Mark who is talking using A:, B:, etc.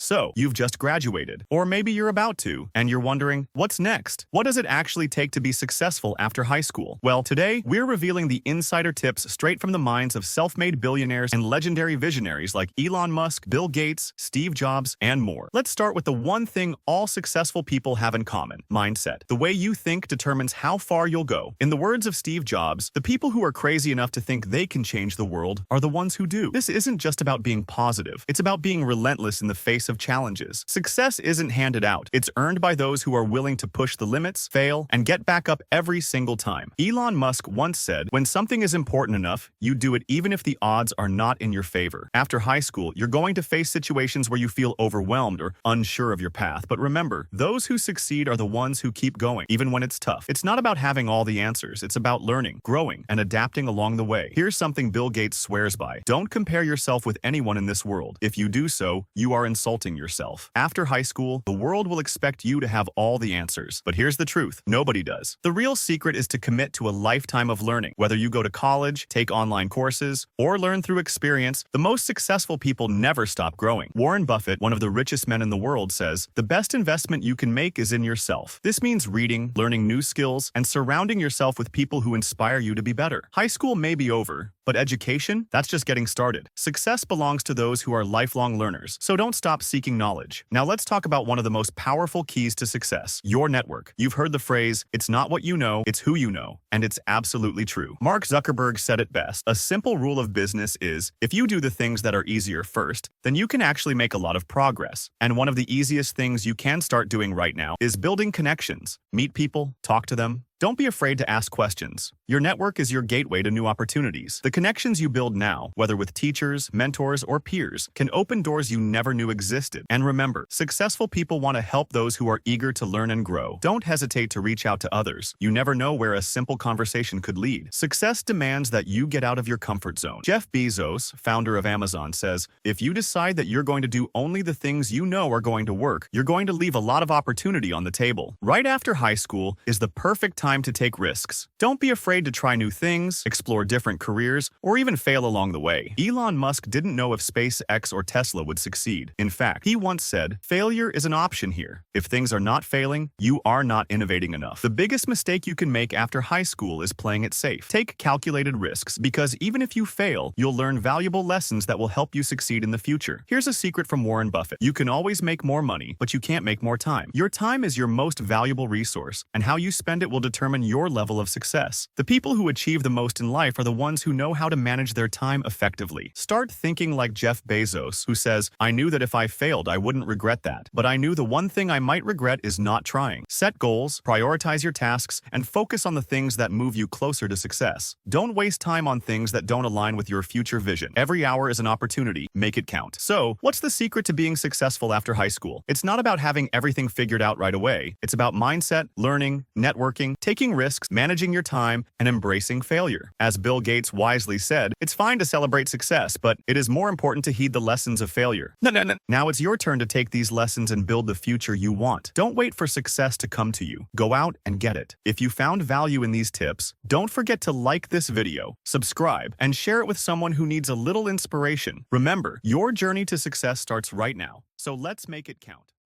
A: So, you've just graduated, or maybe you're about to, and you're wondering, what's next? What does it actually take to be successful after high school? Well, today, we're revealing the insider tips straight from the minds of self-made billionaires and legendary visionaries like Elon Musk, Bill Gates, Steve Jobs, and more. Let's start with the one thing all successful people have in common: mindset. The way you think determines how far you'll go. In the words of Steve Jobs, the people who are crazy enough to think they can change the world are the ones who do. This isn't just about being positive. It's about being relentless in the face of challenges. Success isn't handed out. It's earned by those who are willing to push the limits, fail, and get back up every single time. Elon Musk once said, "When something is important enough, you do it even if the odds are not in your favor." After high school, you're going to face situations where you feel overwhelmed or unsure of your path. But remember, those who succeed are the ones who keep going, even when it's tough. It's not about having all the answers. It's about learning, growing, and adapting along the way. Here's something Bill Gates swears by: don't compare yourself with anyone in this world. If you do so, you are insulting yourself. After high school, the world will expect you to have all the answers. But here's the truth: nobody does. The real secret is to commit to a lifetime of learning. Whether you go to college, take online courses, or learn through experience, the most successful people never stop growing. Warren Buffett, one of the richest men in the world, says, "The best investment you can make is in yourself." This means reading, learning new skills, and surrounding yourself with people who inspire you to be better. High school may be over, but education, that's just getting started. Success belongs to those who are lifelong learners, so don't stop seeking knowledge. Now let's talk about one of the most powerful keys to success: your network. You've heard the phrase, "It's not what you know, it's who you know," and it's absolutely true. Mark Zuckerberg said it best: "A simple rule of business is, if you do the things that are easier first, then you can actually make a lot of progress." And one of the easiest things you can start doing right now is building connections. Meet people, talk to them. Don't be afraid to ask questions. Your network is your gateway to new opportunities. The connections you build now, whether with teachers, mentors, or peers, can open doors you never knew existed. And remember, successful people want to help those who are eager to learn and grow. Don't hesitate to reach out to others. You never know where a simple conversation could lead. Success demands that you get out of your comfort zone. Jeff Bezos, founder of Amazon, says, "If you decide that you're going to do only the things you know are going to work, you're going to leave a lot of opportunity on the table." Right after high school is the perfect time to take risks. Don't be afraid to try new things, explore different careers, or even fail along the way. Elon Musk didn't know if SpaceX or Tesla would succeed. In fact, he once said, "Failure is an option here. If things are not failing, you are not innovating enough." The biggest mistake you can make after high school is playing it safe. Take calculated risks, because even if you fail, you'll learn valuable lessons that will help you succeed in the future. Here's a secret from Warren Buffett: you can always make more money, but you can't make more time. Your time is your most valuable resource, and how you spend it will determine your level of success. The people who achieve the most in life are the ones who know how to manage their time effectively. Start thinking like Jeff Bezos, who says, "I knew that if I failed, I wouldn't regret that. But I knew the one thing I might regret is not trying." Set goals, prioritize your tasks, and focus on the things that move you closer to success. Don't waste time on things that don't align with your future vision. Every hour is an opportunity. Make it count. So, what's the secret to being successful after high school? It's not about having everything figured out right away. It's about mindset, learning, networking, taking risks, managing your time, and embracing failure. As Bill Gates wisely said, "It's fine to celebrate success, but it is more important to heed the lessons of failure." No. Now it's your turn to take these lessons and build the future you want. Don't wait for success to come to you. Go out and get it. If you found value in these tips, don't forget to like this video, subscribe, and share it with someone who needs a little inspiration. Remember, your journey to success starts right now, so let's make it count.